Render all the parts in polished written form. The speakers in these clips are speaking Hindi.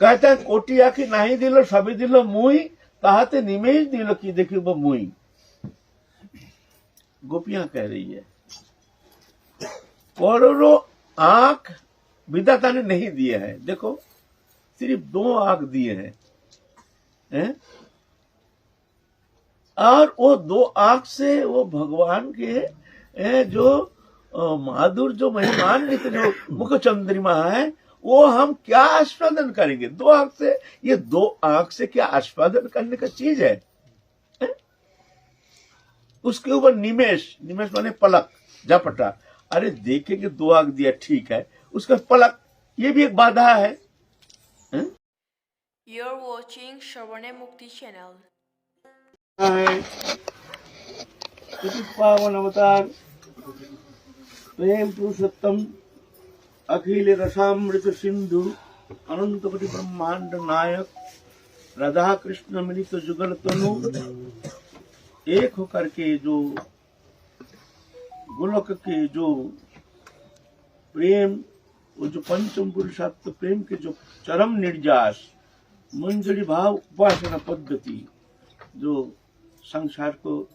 कहते हैं कोटि आखि नहीं दिलो सभी दिलो मुई ताहते निमेश दिलो की देखिए वो मुई। गोपियां कह रही है करोड़ों आंख विधाता ने नहीं दिए हैं, देखो सिर्फ 2 आंख दिए हैं, और वो 2 आंख से वो भगवान के जो माधुर जो महिमान्वित जो मुख चंद्रिमा है वो हम क्या आस्वादन करेंगे? 2 आंख से, ये 2 आंख से क्या आस्वादन करने का चीज है? उसके ऊपर निमेश, निमेश माने पलक, झपटा। अरे देखेंगे 2 आंख दिया ठीक है, उसका पलक ये भी एक बाधा है। You're watching Shravane Mukti channel. पावन अवतार प्रेम पुरुषोत्तम अखिल रसामृत सिंधु अनंत कोटि ब्रह्मांड नायक राधा कृष्ण मिलित जुगल तनु एक होकर के जो गोलक के जो प्रेम, वो जो पंचम पुरुषार्थ प्रेम के जो चरम निर्यास मंजरी भाव उपासना पद्धति जो संसार को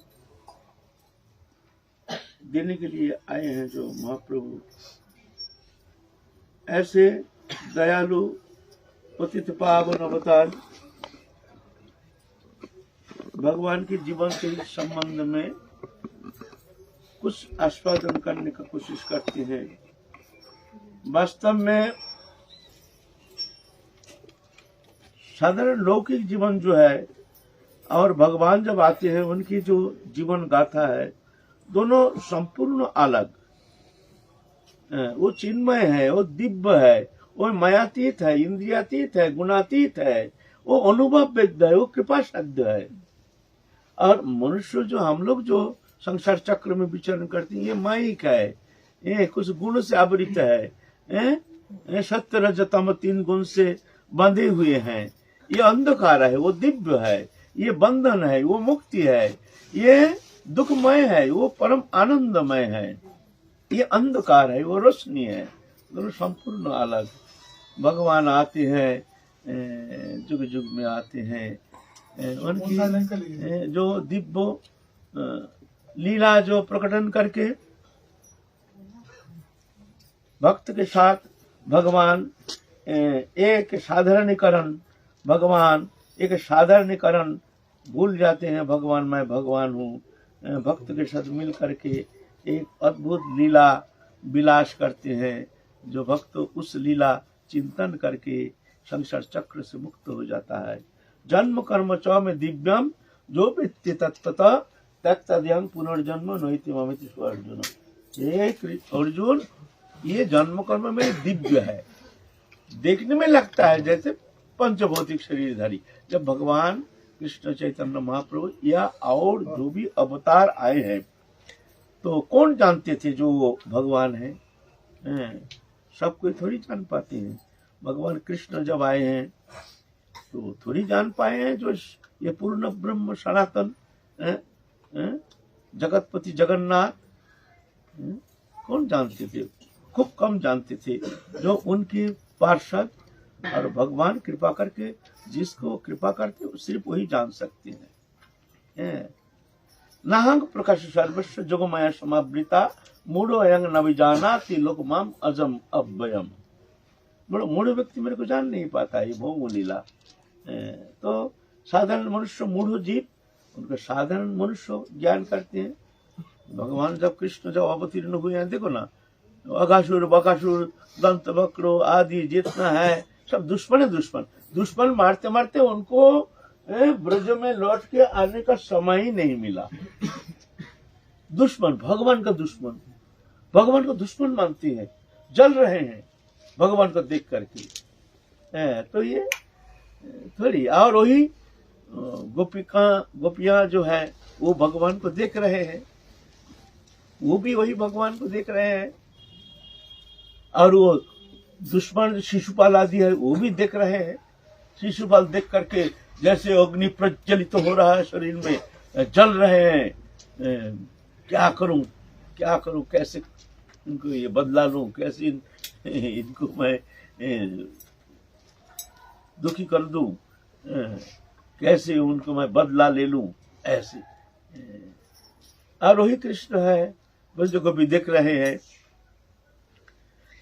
देने के लिए आए हैं जो महाप्रभु, ऐसे दयालु पतित पावन अवतार भगवान के जीवन के संबंध में कुछ आस्वादन करने का कोशिश करते हैं। वास्तव में साधारण लौकिक जीवन जो है और भगवान जब आते हैं उनकी जो जीवन गाथा है दोनों संपूर्ण अलग। वो चिन्मय है, वो दिव्य है, वो मायातीत है, इंद्रियातीत है, गुणातीत है, वो अनुभव वेद्य है, वो कृपा साध्य है। और मनुष्य जो हम लोग जो संसार चक्र में विचरण करते हैं ये मायिक है, ये कुछ गुण से आवृत है, सत्य रजतम 3 गुण से बंधे हुए हैं। ये अंधकार है, वो दिव्य है, ये बंधन है, वो मुक्ति है, ये दुखमय है, वो परम आनंदमय है, ये अंधकार है, वो रोशनी है, दोनों संपूर्ण अलग। भगवान आते हैं, जुग जुग में आते हैं, उनकी जो दिव्य लीला जो प्रकटन करके भक्त के साथ भगवान एक साधारणीकरण, भगवान एक साधारणीकरण भूल जाते हैं। भगवान मैं भगवान हूँ, भक्त के साथ मिल करके एक अद्भुत लीला विलास करते हैं, जो भक्त उस लीला चिंतन करके संसार चक्र से मुक्त हो जाता है। जन्म कर्म च में दिव्यम जो वित्ति तत्वतः त्यक्तद्यं पुनर्जन्म नैति ममिति अर्जुन। हे अर्जुन, ये जन्म कर्म में दिव्य है, देखने में लगता है जैसे पंचभौतिक शरीरधारी। जब भगवान कृष्ण चैतन्य महाप्रभु या और जो भी अवतार आए हैं तो कौन जानते थे जो वो भगवान है? सब कोई थोड़ी जान पाते हैं। भगवान कृष्ण जब आए हैं तो थोड़ी जान पाए हैं जो ये पूर्ण ब्रह्म सनातन जगतपति जगन्नाथ, कौन जानते थे? खूब कम जानते थे। जो उनके पार्षद और भगवान कृपा करके जिसको कृपा करते सिर्फ वही जान सकते हैं। नाहंग प्रकाश सर्वस्व जोगमाया समावृता मूढ़ो अयंग न विजानाति लोकमाम अजम अव्ययम। बड़ा मूढ़ व्यक्ति मेरे को जान नहीं पाता ये भोग लीला। तो साधारण मनुष्य मूढ़ जीव, उनका साधारण मनुष्य ज्ञान करते हैं। भगवान जब कृष्ण जब अवतीर्ण हुए हैं, देखो ना, अघासुर बकासुर दंत वक्रो आदि जितना है सब दुश्मन है। दुश्मन मारते मारते उनको ब्रज में लौट के आने का समय ही नहीं मिला। दुश्मन, भगवान का दुश्मन, भगवान को दुश्मन मानते हैं, जल रहे हैं भगवान को देख करके। तो ये थोड़ी, और वही गोपियां जो है वो भगवान को देख रहे हैं, वो भी वही भगवान को देख रहे हैं। और वो दुश्मन शिशुपाल आदि है वो भी देख रहे हैं। शिशुपाल देख करके जैसे अग्नि प्रज्वलित हो रहा है, शरीर में जल रहे हैं। क्या करूं, कैसे इनको ये बदला लूं, कैसे इनको मैं दुखी कर दूं, कैसे उनको मैं बदला ले लूं, ऐसे। और वही कृष्ण है बस जो कभी देख रहे हैं,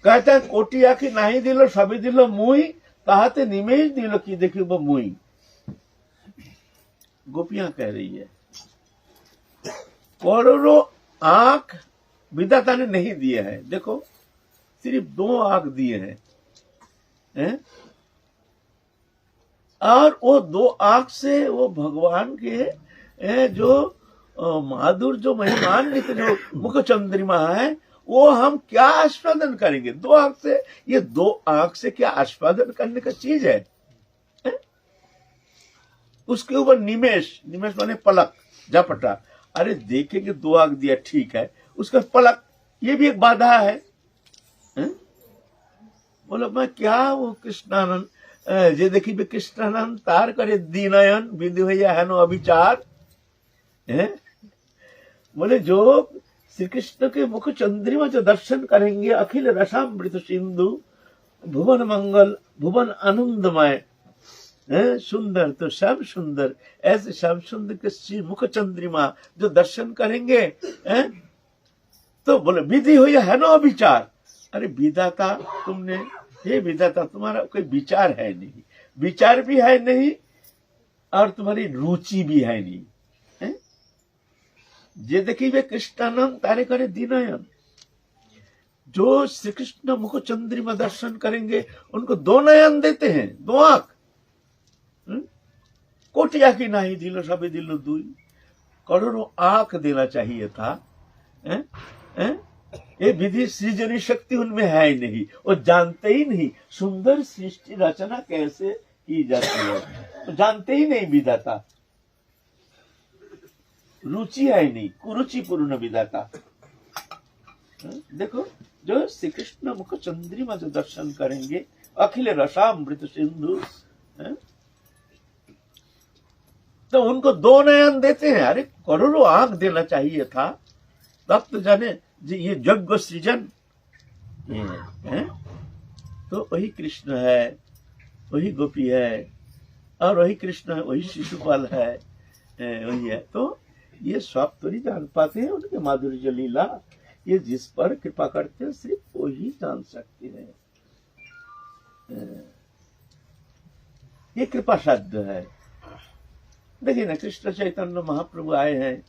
कहता है कोटि आखि नहीं दिलो सभी दिलो मुई ताहते निमेश दिलो की देखिए वो मुई। गोपियां कह रही है करोड़ों आंख विधाता ने नहीं दिए हैं, देखो सिर्फ 2 आंख दिए हैं, और वो 2 आंख से वो भगवान के जो माधुर जो महिमान्वित जो मुख चंद्रिमा है वो हम क्या आस्वादन करेंगे? 2 आंख से, ये 2 आंख से क्या आस्वादन करने का चीज है? उसके ऊपर निमेश, निमेश माने पलक, झपटा। अरे देखेंगे 2 आंख दिया ठीक है, उसका पलक ये भी एक बाधा है। बोलो मैं क्या वो कृष्णानंद जे देखी भी कृष्णानंद तार करे दीनयन विधि भैया है नो अभिचार। बोले जो श्री कृष्ण के मुख चंद्रिमा जो दर्शन करेंगे, अखिल रसामृत सिंधु भुवन मंगल भुवन आनंदमय, सुंदर तो श्याम सुंदर, ऐसे श्याम सुंदर के श्री मुख चंद्रिमा जो दर्शन करेंगे, तो बोले विधि हो या है ना विचार। अरे विधाता तुमने, हे विधाता तुम्हारा कोई विचार है नहीं, विचार भी है नहीं और तुम्हारी रुचि भी है नहीं। जे देखी वे कृष्णानंद तारे करे दीनयन, जो श्री कृष्ण मुख चंद्रिमा दर्शन करेंगे उनको 2 नयन देते हैं, 2 आंख। कोटि आंखी नहीं दिलो सभी दिलो दुई, करोड़ों आंख देना चाहिए था। ये विधि सृजनी शक्ति उनमें है ही नहीं, वो जानते ही नहीं सुंदर सृष्टि रचना कैसे की जाती है, तो जानते ही नहीं विधाता, रुचि है नहीं, कुरुचि पूर्ण विधाता। देखो जो श्री कृष्ण मुख चंद्रिमा जो दर्शन करेंगे, अखिल रसामृत सिंधु, तो उनको 2 नयन देते हैं। अरे करोड़ों आंख देना चाहिए था, तब तो जाने ये यज्ञ सृजन है। तो वही कृष्ण है, वही गोपी है, और वही कृष्ण है, वही शिशुपाल है, वही है। तो ये सब तो नहीं जान पाते हैं उनके माधुर्य लीला, ये जिस पर कृपा करते हैं सिर्फ वो ही जान सकते हैं। ये कृपा साध्य है। देखिए ना कृष्ण चैतन्य महाप्रभु आए हैं,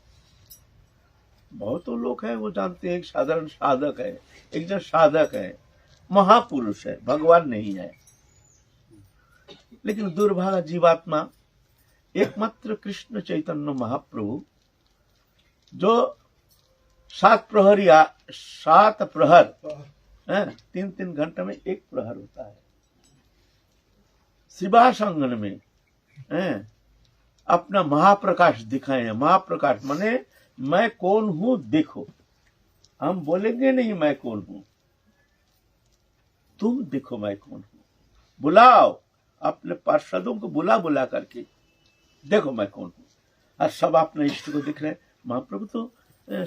बहुत लोग हैं वो जानते हैं एक साधारण साधक है, एक जन साधक है, महापुरुष है, भगवान नहीं है। लेकिन दुर्भागा जीवात्मा एकमात्र कृष्ण चैतन्य महाप्रभु जो 7 प्रहर या 7 प्रहर 3-3 घंटे में 1 प्रहर होता है, शिवासंगन में अपना महाप्रकाश दिखाए हैं। महाप्रकाश माने मैं कौन हूं देखो, हम बोलेंगे नहीं मैं कौन हूं, तुम देखो मैं कौन हूं। बुलाओ अपने पार्षदों को, बुला बुला करके देखो मैं कौन हूं। और सब अपने इष्ट को दिख रहे। महाप्रभु तो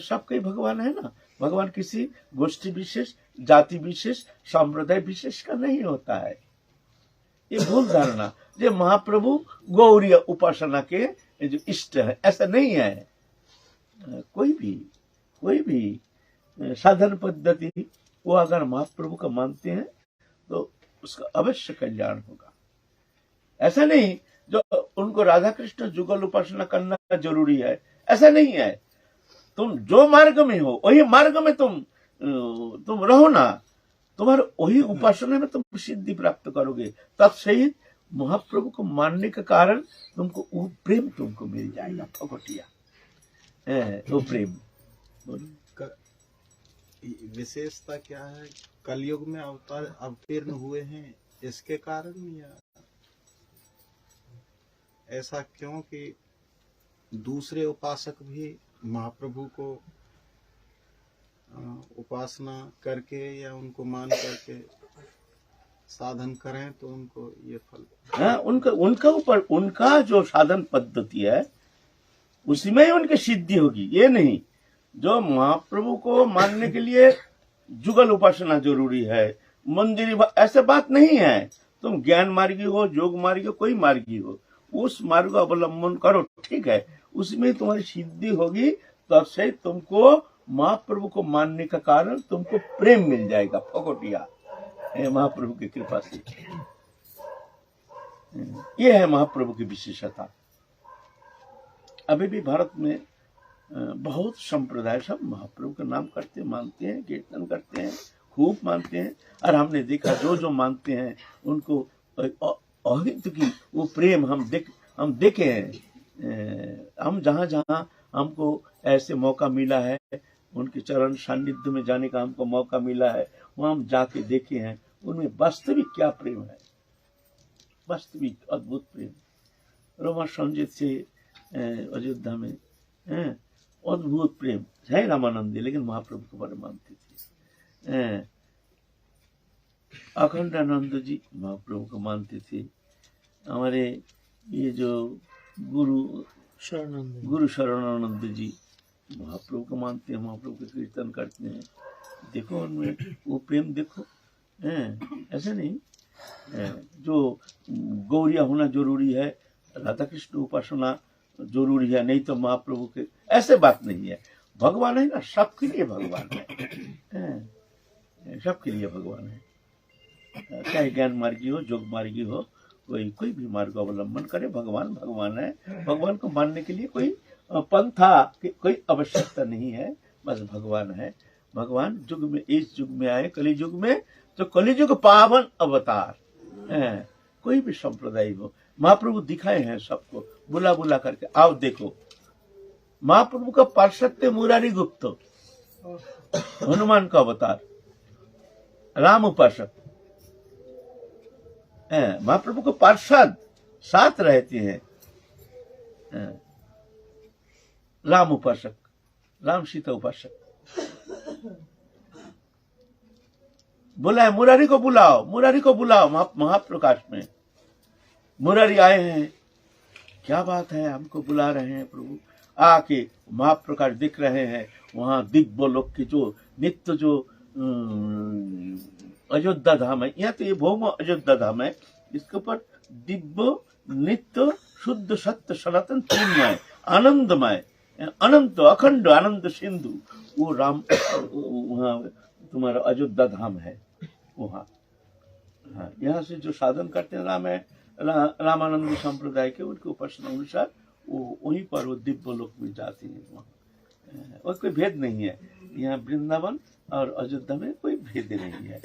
सबके भगवान है ना, भगवान किसी गोष्ठी विशेष, जाति विशेष, संप्रदाय विशेष का नहीं होता है। ये भूल धारणा, जो महाप्रभु गौरी उपासना के जो इष्ट है, ऐसा नहीं है। कोई भी साधन पद्धति वो अगर महाप्रभु का मानते हैं तो उसका अवश्य कल्याण होगा। ऐसा नहीं जो उनको राधा कृष्ण जुगल उपासना करना जरूरी है, ऐसा नहीं है। तुम जो मार्ग में हो वही मार्ग में तुम रहो ना, तुम्हारे वही उपासना में तुम सिद्धि प्राप्त करोगे। तत्सहित महाप्रभु को मानने के कारण तुमको वो प्रेम तुमको मिल जाएगा, फकटिया वो प्रेम। विशेषता क्या है? कलयुग में अवतार अवतीर्ण हुए हैं इसके कारण, या ऐसा क्यों कि दूसरे उपासक भी महाप्रभु को उपासना करके या उनको मान करके साधन करें तो उनको ये फल, उनका ऊपर उनका जो साधन पद्धति है उसी में ही उनकी सिद्धि होगी। ये नहीं जो महाप्रभु को मानने के लिए जुगल उपासना जरूरी है, मंदिर, ऐसा बात नहीं है। तुम ज्ञान मार्गी हो, योग मार्गी हो, कोई मार्गी हो, उस मार्ग का अवलंबन करो, ठीक है, उसमें तुम्हारी सिद्धि होगी, तब से तुमको महाप्रभु को मानने का कारण तुमको प्रेम मिल जाएगा, फकोटिया महाप्रभु की कृपा से। ये है महाप्रभु की विशेषता। अभी भी भारत में बहुत संप्रदाय सब महाप्रभु का नाम करते, मानते हैं, कीर्तन करते हैं, खूब मानते हैं। और हमने देखा जो जो मानते हैं उनको अहित की वो प्रेम हम देखे हैं। हम जहाँ जहाँ हमको ऐसे मौका मिला है, उनके चरण सानिध्य में जाने का हमको मौका मिला है, वहाँ हम जाके देखे हैं, उनमें वास्तविक क्या प्रेम है, वास्तविक अद्भुत प्रेम। रोमा संजीत से अयोध्या में अद्भुत प्रेम है रामानंदी, लेकिन महाप्रभु को बड़े मानते थे। अखंडानंद जी महाप्रभु को मानते थे। हमारे ये जो गुरु शरणानंद जी महाप्रभु को मानते हैं, महाप्रभु के कीर्तन करते हैं। देखो उनमें वो प्रेम देखो, ऐसे नहीं जो गौरिया होना जरूरी है, राधा कृष्ण उपासना जरूरी है, नहीं तो महाप्रभु के, ऐसे बात नहीं है। भगवान है ना, सबके लिए भगवान है, सबके लिए भगवान है। चाहे ज्ञान मार्गी हो, योग मार्गी हो, कोई भी मार्ग अवलंबन करे, भगवान भगवान है। भगवान को मानने के लिए कोई पंथा कोई आवश्यकता नहीं है, बस भगवान है। भगवान युग में, इस युग में आए, कलि युग में, तो कलियुग पावन अवतार है। कोई भी संप्रदाय हो, महाप्रभु दिखाए हैं सबको, बुला बुला करके, आओ देखो। महाप्रभु का पार्षद थे मुरारी गुप्त, हनुमान का अवतार, राम उपासक, महाप्रभु को पार्षद साथ रहते हैं, राम उपासक, राम सीता उपासक। बुलाए, मुरारी को बुलाओ, मुरारी को बुलाओ। महाप्रकाश में मुरारी आए हैं, क्या बात है, हमको बुला रहे हैं प्रभु। आके महाप्रकाश दिख रहे हैं, वहां दिव्य लोक की जो नित्य जो अयोध्या धाम है, यहाँ तो ये भौम अयोध्या धाम है, इसके ऊपर दिव्य नित्य शुद्ध सत्य सनातन चिन्मय आनंदमय अनंत अखंड आनंद सिंधु, वो राम वहाँ तुम्हारा अयोध्या धाम है वहाँ। हाँ, यहाँ से जो साधन करते हैं रामानंद संप्रदाय के, उनके उपासना अनुसार वो वहीं पर वो दिव्य लोक में जाते हैं। वहाँ और कोई भेद नहीं है, यहाँ वृंदावन और अयोध्या में कोई भेद नहीं है,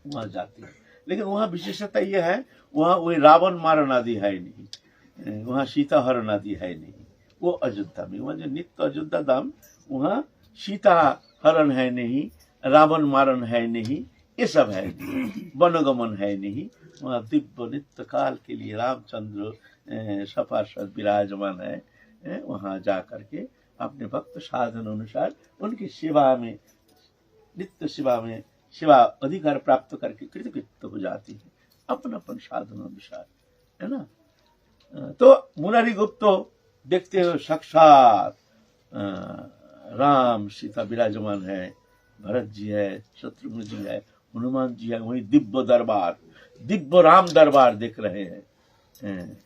वहाँ जाते हैं। लेकिन वहाँ विशेषता यह है, वहाँ वही रावण मारन आदि है नहीं, वहाँ सीता हरण आदि है नहीं। वो अयोध्या में, वहाँ जो नित्य अयोध्या धाम, वहाँ सीता हरण है नहीं, रावण मारन है नहीं, ये सब है नहीं, वनगमन है नहीं। वहाँ दिव्य नित्य काल के लिए रामचंद्र सपार्षद विराजमान है। वहाँ जा करके अपने भक्त साधन अनुसार उनकी सेवा में, नित्य सेवा में, सेवा अधिकार प्राप्त करके कृतकृत्य हो जाती है अपन अपन साधन अनुसार, है ना। तो मुरारी गुप्त देखते हो, साक्षात राम सीता विराजमान है, भरत जी है, शत्रुघ्न जी है, हनुमान जी है, वही दिव्य दरबार, दिव्य राम दरबार देख रहे हैं।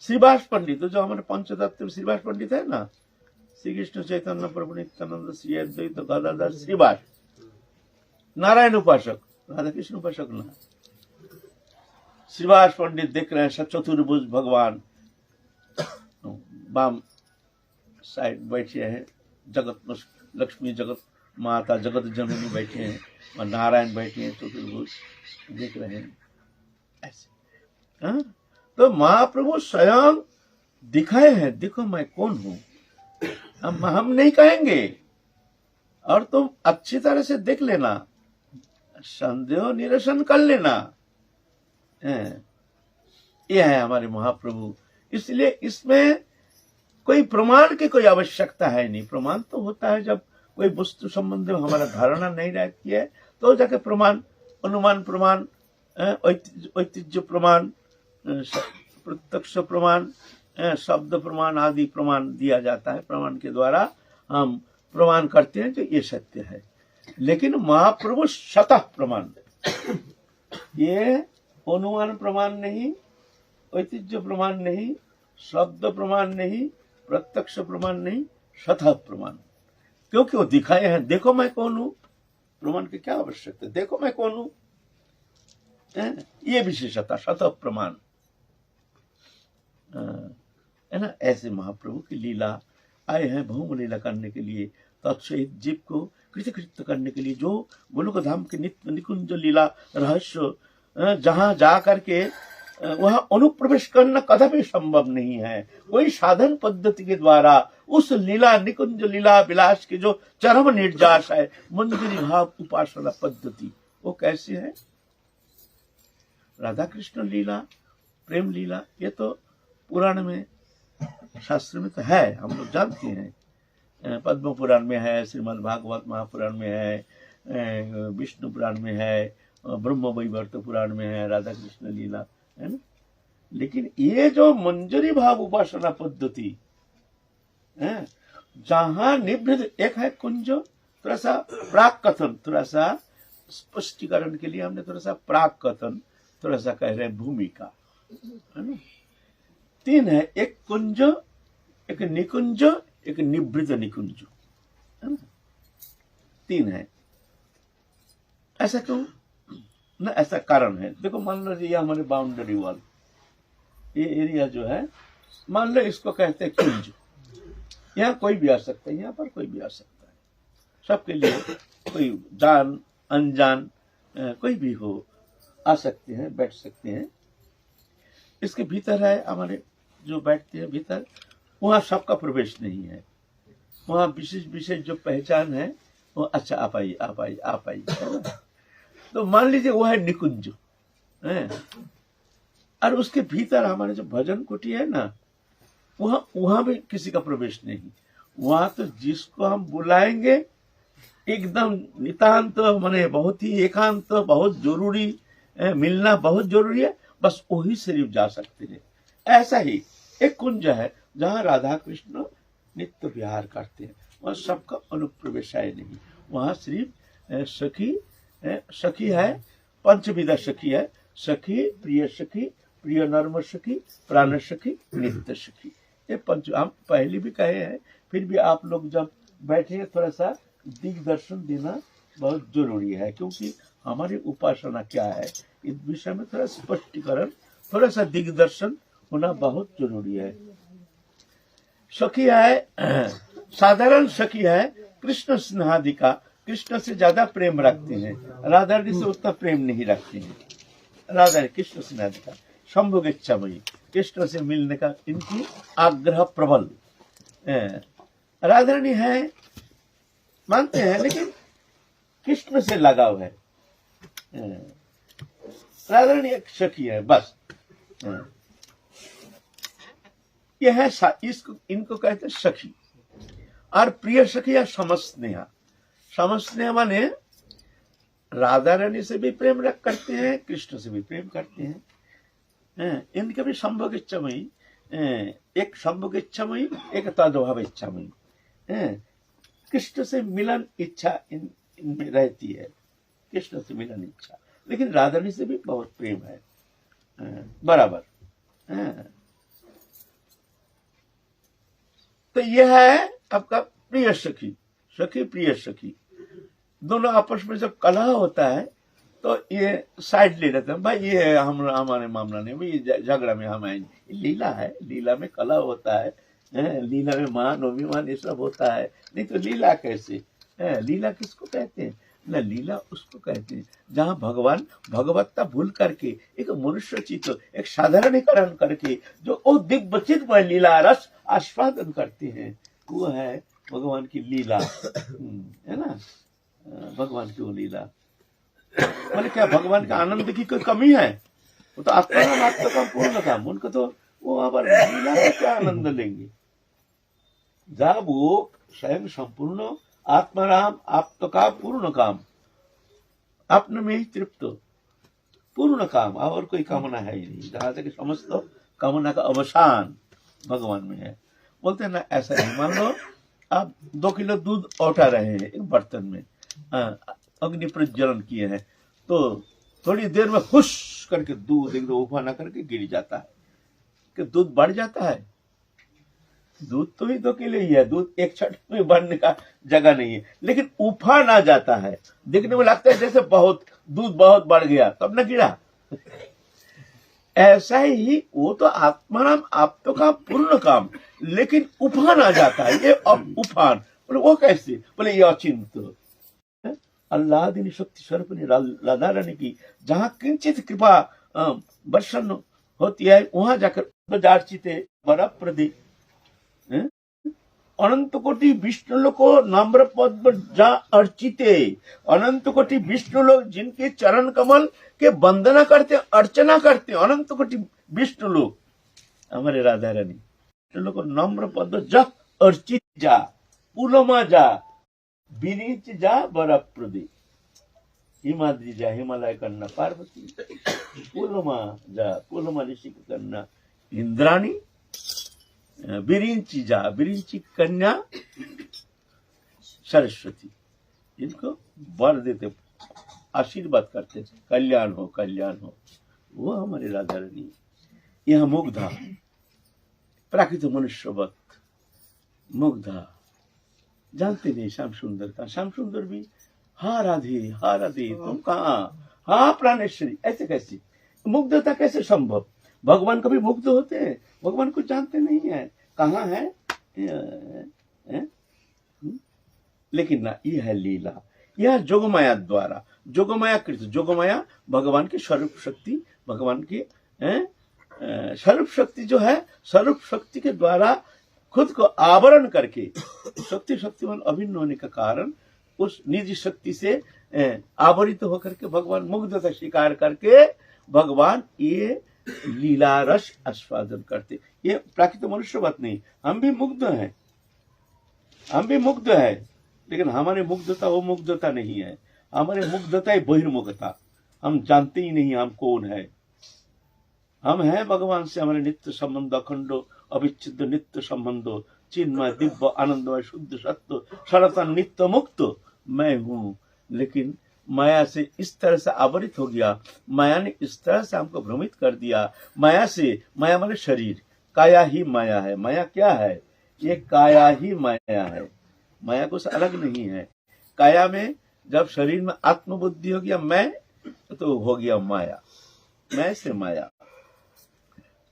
श्रीवास पंडित, जो हमारे पंचतत्व श्रीवास पंडित है ना, श्री कृष्ण चैतन्य प्रभु नित्यानंद श्री अद्वैत गदाधर श्रीवास, नारायण उपासक, राधा कृष्ण उपासक ना, श्रीवास पंडित देख रहे हैं। चतुर्भुज भगवान बाम साइड बैठे हैं, जगत लक्ष्मी जगत माता जगत जननी बैठे हैं, और नारायण बैठे हैं, चतुर्भुज देख रहे हैं ऐसे। हाँ, तो महाप्रभु स्वयं दिखाए हैं, देखो मैं कौन हूं। हम नहीं कहेंगे, और तुम अच्छी तरह से देख लेना, संदेह निरसन कर लेना। यह है हमारे महाप्रभु। इसलिए इसमें कोई प्रमाण की कोई आवश्यकता है नहीं। प्रमाण तो होता है जब कोई वस्तु संबंध में हमारा धारणा नहीं रहती है, तो जाके प्रमाण, अनुमान प्रमाण, ऐतिह्य प्रमाण, प्रत्यक्ष प्रमाण, शब्द प्रमाण आदि प्रमाण दिया जाता है। प्रमाण के द्वारा हम प्रमाण करते हैं जो ये सत्य है। लेकिन महाप्रभु स्वतः प्रमाण ये अनुमान प्रमाण नहीं, ऐतिह्य प्रमाण नहीं, शब्द प्रमाण नहीं, प्रत्यक्ष प्रमाण नहीं, स्वतः प्रमाण, क्योंकि वो दिखाए हैं। देखो मैं कौन हूं, प्रमाण की क्या आवश्यकता है, देखो मैं कौन हूं, ये विशेषता स्वतः प्रमाण है ना। ऐसे महाप्रभु की लीला आए हैं भौम लीला करने के लिए, तत्सहित जीव को कृतकृत्य करने के लिए, जो गोलोक धाम के नित्य निकुंज लीला रहस्य जहां जा करके वहां अनुप्रवेश करना कदापि संभव नहीं है। कोई साधन पद्धति के द्वारा उस लीला निकुंज लीला विलास के जो चरम निर्जास है मंजरी भाव उपासना पद्धति, वो कैसे है? राधा कृष्ण लीला, प्रेम लीला, ये तो पुराण में शास्त्र में तो है, हम लोग जानते हैं। पद्म पुराण में है, श्रीमद् भागवत महापुराण में है, विष्णु पुराण में है, ब्रह्म वैवर्त पुराण में है राधा कृष्ण लीला, है ना। लेकिन ये जो मंजरी भाव उपासना पद्धति है, जहां निवृत्त एक है कुंज, थोड़ा सा प्राक कथन, थोड़ा सा स्पष्टीकरण के लिए हमने थोड़ा सा प्राक कथन, थोड़ा सा कह रहे हैं भूमिका, है ना। तीन है, एक कुंज, एक निकुंज, एक निवृत्त निकुंज, है ना। तीन है। ऐसा क्यों ना? ऐसा कारण है। देखो मान लो ये हमारे बाउंड्री वॉल, ये एरिया जो है, मान लो इसको कहते हैं कुंज। यहाँ कोई भी आ सकता है, यहाँ पर कोई भी आ सकता है, सबके लिए, कोई जान अनजान कोई भी हो आ सकते हैं, बैठ सकते हैं। इसके भीतर है हमारे जो बैठते हैं भीतर, वहां सबका प्रवेश नहीं है, वहां विशेष विशेष जो पहचान है वो, अच्छा आप आइए आप आइए आप आइए, तो मान लीजिए वो है निकुंज है। और उसके भीतर हमारे जो भजन कुटी है ना, वहां भी किसी का प्रवेश नहीं। वहां तो जिसको हम बुलाएंगे एकदम नितांत, माने बहुत ही एकांत, बहुत जरूरी, मिलना बहुत जरूरी है, बस वही सिर्फ जा सकते हैं। ऐसा ही एक कुंज है जहां राधा कृष्ण नित्य विहार करते हैं, वहां सबका अनुप्रवेश है नहीं। वहां सिर्फ सखी है, पंचविधा सखी है, सखी, प्रिय नर्म सखी, प्राण सखी, नित्य सखी, ये पंच। हम पहले भी कहे हैं, फिर भी आप लोग जब बैठे थोड़ा सा दिग्दर्शन देना बहुत जरूरी है, क्योंकि हमारी उपासना क्या है इस विषय में थोड़ा स्पष्टीकरण, थोड़ा सा दिग्दर्शन होना बहुत जरूरी है। सखी है, साधारण सखी है, कृष्ण स्नेहादिका, कृष्ण से ज्यादा प्रेम रखते हैं, राधा रानी से उतना प्रेम नहीं रखते हैं। राधा कृष्ण स्नेहादिका, संभोग इच्छामयी, कृष्ण से मिलने का इनकी आग्रह प्रबल। राधा रानी है, मानते हैं, लेकिन कृष्ण से लगाव है। राधा रानी एक सखी है बस। यह है इसको, इनको कहते हैं सखी। और प्रिय सखी या समस्नेहा, समस्नेहा माने राधा रानी से भी प्रेम करते हैं, कृष्ण से भी प्रेम करते हैं। इनके भी संभोग इच्छामयी, एक संभोग इच्छामयी, एक तद्भाव इच्छामयी। कृष्ण से मिलन इच्छा इनमें रहती है, कृष्ण से मिलन इच्छा, लेकिन राधा रानी से भी बहुत प्रेम है बराबर। तो यह है आपका प्रिय सखी, सखी प्रिय सखी। दोनों आपस में जब कलह होता है तो ये साइड ले लेते हैं, भाई ये हमारे मामला नहीं, भाई ये झगड़ा में हम आएंगे। लीला है, लीला में कलह होता है, लीला में मान अभिमान ये सब होता है। नहीं तो लीला कैसे? लीला किसको कहते हैं? न लीला उसको कहते हैं जहां भगवान भगवत्ता भूल करके एक मनुष्य चित्त, एक साधारणीकरण करके जो वो दिव्य चिन्मय लीला रस आस्वादन करते हैं, वो है भगवान की लीला, है ना। भगवान की वो लीला, बोले क्या भगवान के आनंद की कोई कमी है? वो तो आत्मा आत्मा पूर्ण काम, उनको तो वो वहां पर लीला में क्या आनंद लेंगे जब वो स्वयं संपूर्ण आत्माराम, आप का पूर्ण काम, अपने में ही तृप्त, पूर्ण काम, और कोई कामना है ही नहीं। जहां तक समस्त कामना का अवसान भगवान में है। बोलते हैं ना, ऐसा नहीं। मान लो आप 2 किलो दूध औटा रहे हैं एक बर्तन में, अग्नि प्रज्वलन किए हैं, तो थोड़ी देर में खुश करके दूध एकदम उफाना करके गिर जाता है। कि दूध बढ़ जाता है? दूध तो ही तो के लिए ही है, दूध एक छठ में बढ़ने का जगह नहीं है, लेकिन उफान आ जाता है। देखने में लगता है जैसे बहुत दूध बहुत बढ़ गया, तब न गिरा। ऐसा ही वो तो आत्माराम आप तो का पूर्ण काम, लेकिन उफान आ जाता है। ये उफान बोले वो कैसे? बोले ये अचिंत अल्लाह दिन शक्ति स्वरूप राधा रानी की जहाँ किंचित कृपा वर्षण होती है, वहां जाकर जार्चिते बड़ा प्रदीप अनंत कोटि विष्णु लोग को नम्र पद पर जा अर्चिते, अनंत कोटि विष्णु लोग जिनके चरण कमल के वंदना करते, अर्चना करते, अनंत कोटि विष्णु लोग हमारे राधा रानी विष्णु लोग को नम्र पद पर जा अर्चित जा, पुलमा जा, विनीच जा, बड़ा प्रदीप हिमाद्री जा, हिमालय कन्या पार्वती, पुलमा जा, पुलमा ऋषि कन्या इंद्राणी, बिरिंची जा, बिरिंची कन्या सरस्वती, इनको वर देते, आशीर्वाद करते, कल्याण हो कल्याण हो। वो हमारी राधा रानी यह मुग्धा प्राकृत मनुष्यवत मुग्धा, जानते नहीं श्याम सुंदर का। श्याम सुंदर भी हा राधे तुम कहाँ, हा प्राणेश्वरी, ऐसे कैसे मुग्धता कैसे संभव? भगवान कभी मुग्ध होते हैं? भगवान को जानते नहीं है कहाँ है, लेकिन ना ये है लीला, यह जोगमाया द्वारा, जोगमाया कृत, जोगमाया भगवान की स्वरूप शक्ति, भगवान की स्वरूप शक्ति जो है, स्वरूप शक्ति के द्वारा खुद को आवरण करके शक्तिमान अभिन्न होने का कारण उस निजी शक्ति से आवरित होकर के भगवान मुग्धता स्वीकार करके भगवान ये लीला रस आस्वादन करते। ये प्राकृत मनुष्य बात नहीं, हम भी मुग्ध हैं, हम भी मुग्ध है, लेकिन हमारी मुग्धता वो मुग्धता नहीं है, हमारी मुग्धता है बहिर्मुखता। हम जानते ही नहीं हम कौन है। हम हैं भगवान से, हमारे नित्य संबंध अखंडो अविच्छिन्न नित्य संबंधो, चिन्मय दिव्य आनंदमय शुद्ध सत्य सनातन नित्य मुक्त मैं हूं। लेकिन माया से इस तरह से आवरित हो गया, माया ने इस तरह से हमको भ्रमित कर दिया। माया से, माया माने शरीर, काया ही माया है। माया क्या है? ये काया ही माया है, माया कुछ अलग नहीं है। काया में जब शरीर में आत्मबुद्धि हो गया मैं, तो हो गया माया, मैं से माया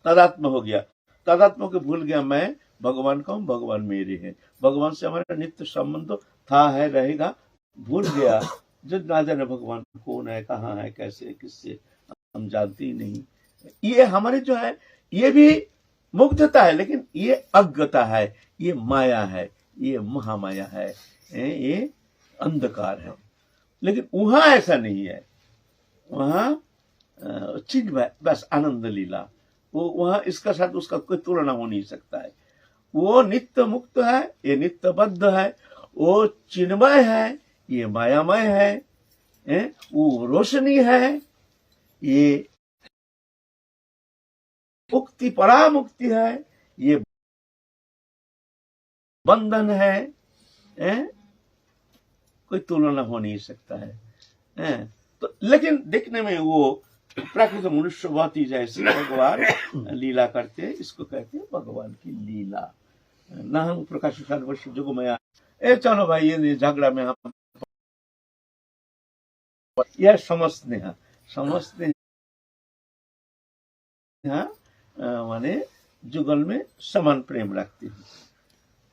तदात्म हो गया, तदात्म को भूल गया मैं भगवान का हूं, भगवान मेरे हैं। भगवान से हमारा नित्य संबंध था, है, रहेगा, भूल गया। जो ना जाने भगवान कौन है, कहाँ है, कैसे, किससे, हम जानते ही नहीं। ये हमारे जो है ये भी मुग्धता है, लेकिन ये अज्ञता है, ये माया है, ये महामाया है, ये अंधकार है। लेकिन वहां ऐसा नहीं है, वहां चिन्ह बस आनंद लीला, वो वहां इसका साथ उसका कोई तुलना हो नहीं सकता है। वो नित्य मुक्त है, ये नित्य बद्ध है, वो चिन्मय है, ये मायामय है, वो रोशनी है, ये मुक्ति परामुक्ति है, ये बंधन है, कोई तुलना हो नहीं सकता है। तो लेकिन देखने में वो प्राकृत मनुष्यवती जैसे भगवान लीला करते हैं, इसको कहते हैं भगवान की लीला। ना हम प्रकाश वर्ष जोगमया, चलो भाई ये झगड़ा में हम यह समझते हैं माने जुगल में समान प्रेम रखते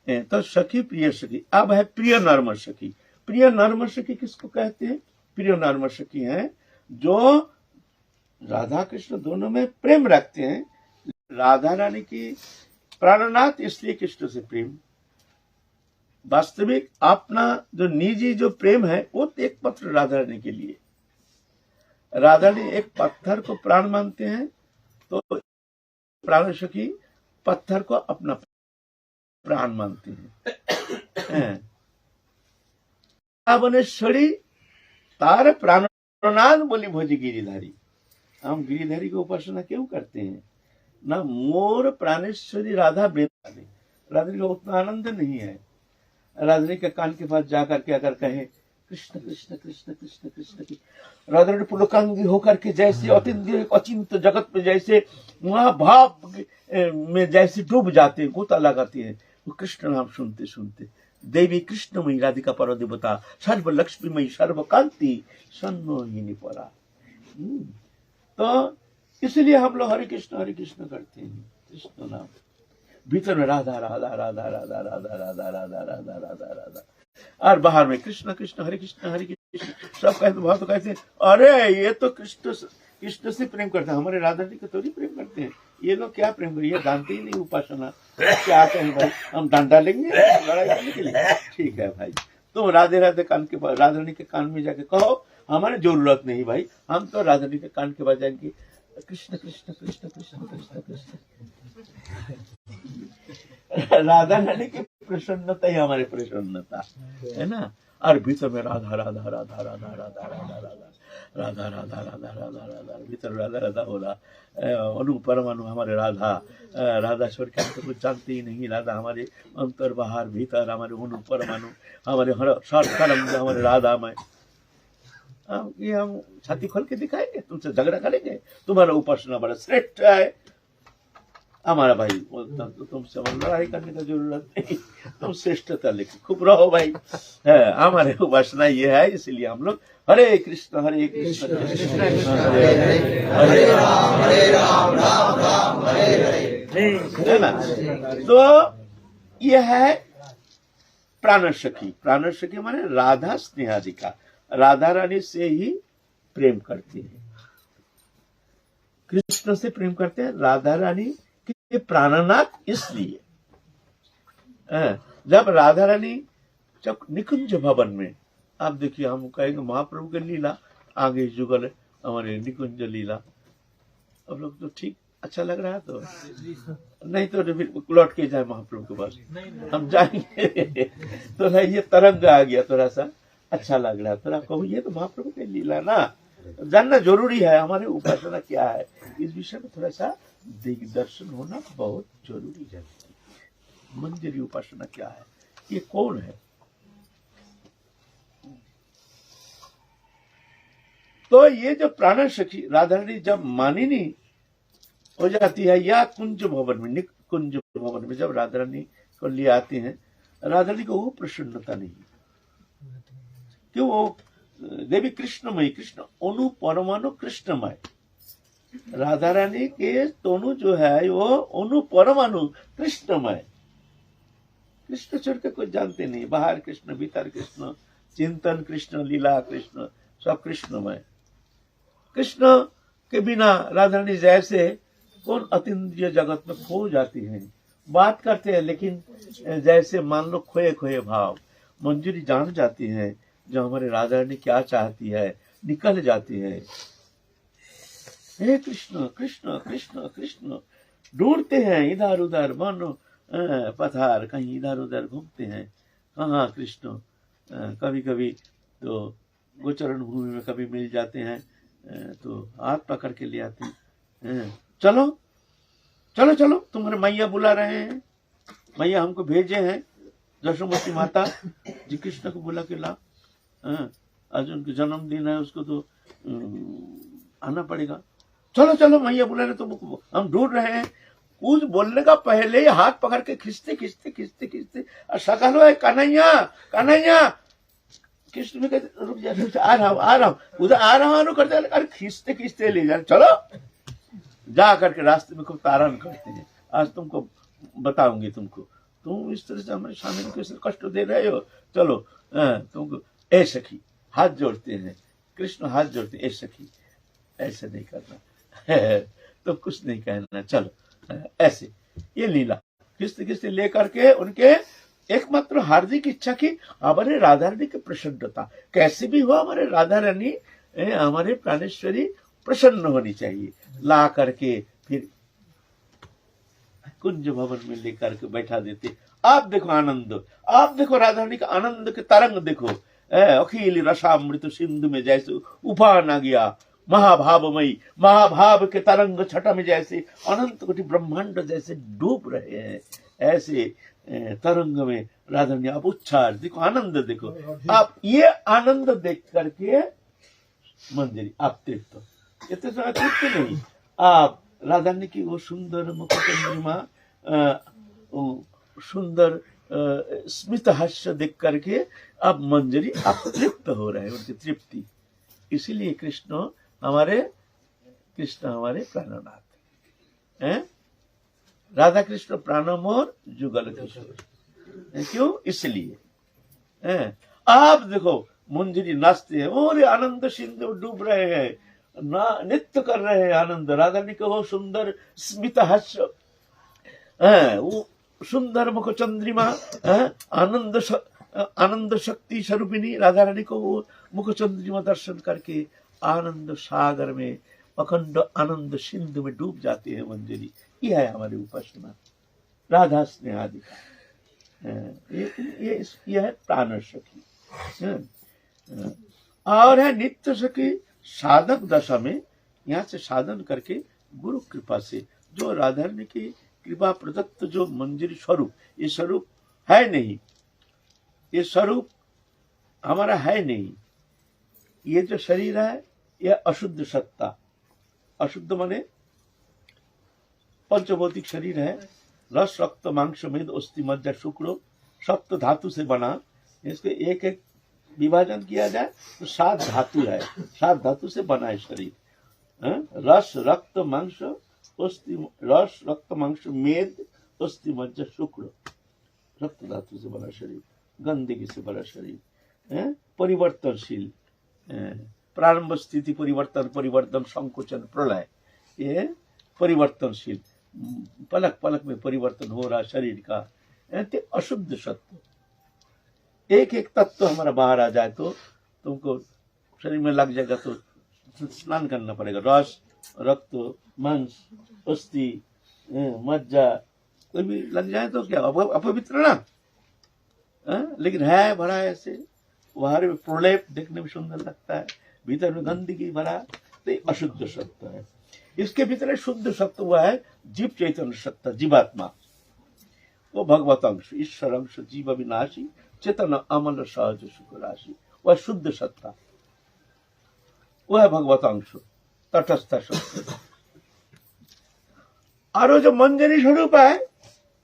हैं। तो सखी प्रिय सखी, अब है प्रिय नर्म सखी। प्रिय नर्म सखी किसको कहते हैं? प्रिय नर्म सखी हैं जो राधा कृष्ण दोनों में प्रेम रखते हैं। राधा रानी की प्राणनाथ, इसलिए कृष्ण से प्रेम। वास्तविक अपना जो निजी जो प्रेम है वो एक पत्र राधा रानी के लिए, राधा रानी एक पत्थर को प्राण मानते हैं, तो प्राण सखी पत्थर को अपना प्राण मानते हैं। बनेश्वरी तार प्राणनाथ बोली भोजी गिरिधारी। हम गिरिधारी की उपासना क्यों करते हैं? ना मोर प्राणेश्वरी राधा वृंदावनी, राधा का उतना आनंद नहीं है। राधा के कान के पास जाकर के अगर कहे कृष्ण कृष्ण कृष्ण कृष्ण कृष्ण की राधा रानी पुलकांगी होकर के जैसे अचिंत जगत में जैसे महाभाव में जैसे डूब जाते हैं, गोता लगाते हैं, वो कृष्ण नाम सुनते सुनते। देवी कृष्णमयी राधिका पर देवता सर्व लक्ष्मीमयी सर्व कांति सन्मोहिनी परा। तो इसलिए हम लोग हरे कृष्ण करते हैं, कृष्ण नाम भीतर में राधा राधा राधा राधा राधा राधा राधा राधा राधा राधा, और बाहर में कृष्ण कृष्ण हरे कृष्ण सब कहते बहुत तो कहते हैं अरे ये तो कृष्ण से प्रेम करते हैं, हमारे राधा जी को थोड़ी प्रेम करते हैं, ये लोग क्या प्रेम करें, ये जानते ही नहीं उपासना। क्या कहें भाई, हम डंडा लेंगे लड़ाई करने के लिए? ठीक है भाई, तुम राधे राधे कान के राधा रानी के कान में जाके कहो, हमारी जरूरत नहीं भाई, हम तो राधा रानी के कान के पास जाएंगे कृष्ण कृष्ण कृष्ण कृष्ण कृष्ण कृष्ण। राधा रानी की प्रसन्नता ही हमारी प्रसन्नता है ना। और भीतर में राधा राधा राधा राधा राधा राधा राधा राधा राधा राधा राधा राधा भीतर राधा राधा हो रहा, अनु परमाणु हमारे राधा राधा स्वर के तो कुछ जानते ही नहीं। राधा हमारे अंतर बाहर भीतर हमारे अनु परमाणु हमारे हर तरंग हमारे राधा में। ये हम छाती खोल के दिखाएंगे, तुमसे झगड़ा करेंगे, तुम्हारा उपासना बड़ा श्रेष्ठ है हमारा भाई, तो तुमसे लड़ाई करने का जरूरत नहीं, तुम श्रेष्ठता लेके खूब रहो भाई। हमारे उपासना ये है, इसलिए हम लोग हरे कृष्ण हरे कृष्ण कृष्ण हरे राम राम राम हरे हरे, है ना। तो यह है प्राण सखी माने राधा स्नेहाधिका, राधा रानी से ही प्रेम करते हैं, कृष्ण से प्रेम करते हैं, राधा रानी के प्राणनाथ। इसलिए जब राधा रानी जब निकुंज भवन में, आप देखिए हम कहेंगे महाप्रभु की लीला आगे जुगल हमारे निकुंज लीला, अब लोग तो ठीक अच्छा लग रहा है, तो नहीं तो फिर लौट के जाए महाप्रभु के पास, हम जाएंगे तो ये तरंग आ गया, थोड़ा सा अच्छा लग रहा है, थोड़ा कहूँ ये तो महाप्रभु की लीला ना, जानना जरूरी है हमारे उपासना क्या है, इस विषय में थोड़ा सा दिग्दर्शन होना बहुत जरूरी है। मंदिरी उपासना क्या है, ये कौन है। तो ये जो प्राण सखी राधा रानी जब मानिनी हो जाती है, या कुंज भवन में, कुंज भवन में जब राधा रानी को ले आते हैं, राधा रानी को वो प्रसन्नता नहीं, क्यों, वो देवी कृष्णमयी, कृष्ण अनु परमाणु कृष्णमय, राधा रानी के दोनों जो है वो अनु परमाणु कृष्णमय, कृष्ण छोड़ के कुछ जानते नहीं, बाहर कृष्ण भीतर कृष्ण, चिंतन कृष्ण, लीला कृष्ण, सब कृष्णमय। कृष्ण के बिना राधा रानी जैसे कौन अतीन्द्रिय जगत में खो जाती हैं, बात करते हैं लेकिन जैसे मान लो खोए खोए भाव, मंजूरी जान जाती है जो हमारे राधा रानी क्या चाहती है, निकल जाती है। हे कृष्ण कृष्ण कृष्ण कृष्ण, ढूंढते हैं इधर उधर, मन पथार कहीं इधर उधर घूमते हैं, कहाँ कृष्ण, कभी कभी तो गोचरण भूमि में कभी मिल जाते हैं, तो हाथ पकड़ के ले आते हैं, चलो चलो चलो तुम्हारे मैया बुला रहे हैं, मैया हमको भेजे हैं, यशोमती माता जी कृष्ण को बुला के ला, आज उनके जन्मदिन है, उसको तो आना पड़ेगा, चलो चलो मैया बुला रहे, तो हम ढूंढ रहे हैं। कुछ बोलने का पहले ही हाथ पकड़ के खींचते खींचते खींचते खींचते, और सकल है कन्हैया कन्हैया, कृष्ण में कहते रुक जा, आ रहा हूँ उधर आ रहा हूँ करते, अरे खींचते खींचते ले जा, चलो जा करके रास्ते में खूब तारण करते हैं, आज तुमको बताऊंगी, तुम इस तरह से हमारे स्वामी को कष्ट दे रहे हो, चलो तुमको ए सखी, हाथ जोड़ते हैं, कृष्ण हाथ जोड़ते, ए सखी ऐसे नहीं करना तो कुछ नहीं कहना, चलो ऐसे, ये लीला किस्ते किस्ते लेकर के उनके एकमात्र हार्दिक इच्छा की हमारे राधा रानी की प्रसन्नता, कैसे भी हो हमारे राधा रानी हमारे प्राणेश्वरी प्रसन्न होनी चाहिए, ला करके फिर कुंज भवन में लेकर के बैठा देते। आप देखो आनंद, आप देखो राधा रानी का आनंद के तरंग देखो, अखिल रसामृत सिंधु में जैसे उफान आ गया, महाभावमयी महाभाव के तरंग छटा में जैसे अनंत कोटि ब्रह्मांड जैसे डूब रहे हैं, ऐसे तरंग में राधा रानी आप उच्छास देखो, आनंद देखो, आप ये आनंद देख करके मंजरी आप तृप्त, इतने समय तृप्त नहीं, आप राधा रानी की वो सुंदर मुख चंद्रिमा, वो सुंदर स्मित हास्य देख करके आप मंजरी आप तृप्त हो रहे हैं, उनकी तृप्ति। इसीलिए कृष्ण हमारे प्राणनाथ हैं, राधा कृष्ण प्राणमोर जुगल किशोर, क्यों? इसलिए हैं। आप देखो मंजरी नाचते हैं और आनंद सिंधु डूब रहे हैं, ना नृत्य कर रहे हैं आनंद, राधा रानी को वो सुंदर स्मित हास्य, वो सुंदर मुख चंद्रिमा, आनंद शक्ति स्वरूपिणी राधा रानी को वो मुख चंद्रिमा दर्शन करके आनंद सागर में, अखंड आनंद सिंधु में डूब जाते हैं मंजरी। यह है हमारी उपासना, राधा स्नेहाधिका, ये है प्राण सखी। और है नित्य सखी साधक दशा में, यहाँ से साधन करके गुरु कृपा से, जो राधा रानी की कृपा प्रदत्त जो मंजरी स्वरूप, ये स्वरूप है नहीं, ये स्वरूप हमारा है नहीं, ये जो शरीर है ये अशुद्ध सत्ता, अशुद्ध माने पंचभौतिक शरीर है, रस रक्त मांस मेद अस्थि मज्जा शुक्र सप्त धातु से बना, इसके एक एक विभाजन किया जाए तो 7 धातु है, 7 धातु से बना है शरीर। रस रक्त मांस अस्थि, रस रक्त मांस मेद अस्थि मज्जा शुक्र, सप्त धातु से बना शरीर, गंदगी से बना शरीर, परिवर्तनशील, प्रारंभ स्थिति परिवर्तन, परिवर्तन संकोचन प्रलय, ये परिवर्तनशील, पलक पलक में परिवर्तन हो रहा शरीर का, अशुद्ध सत्व। एक एक तत्व हमारा बाहर आ जाए तो तुमको शरीर में लग जाएगा तो स्नान करना पड़ेगा, रस रक्त मांस अस्थि मज्जा कोई भी लग जाए तो क्या अपवित्र ना, लेकिन है भरा ऐसे, बाहर में प्रलेप देखने में सुंदर लगता है, भीतर में गंदगी भरा, तो ये अशुद्ध सत्व है। इसके भीतर शुद्ध सत्व हुआ है जीव चैतन्य सत्ता, जीवात्मा, वो भगवत अंश, ईश्वर अंश, जीव अविनाशी, चेतन अमल सहज सुख राशि, वह शुद्ध सत्ता, वह है भगवत अंश, तटस्थ सत्य। और जो मंजरी स्वरूप है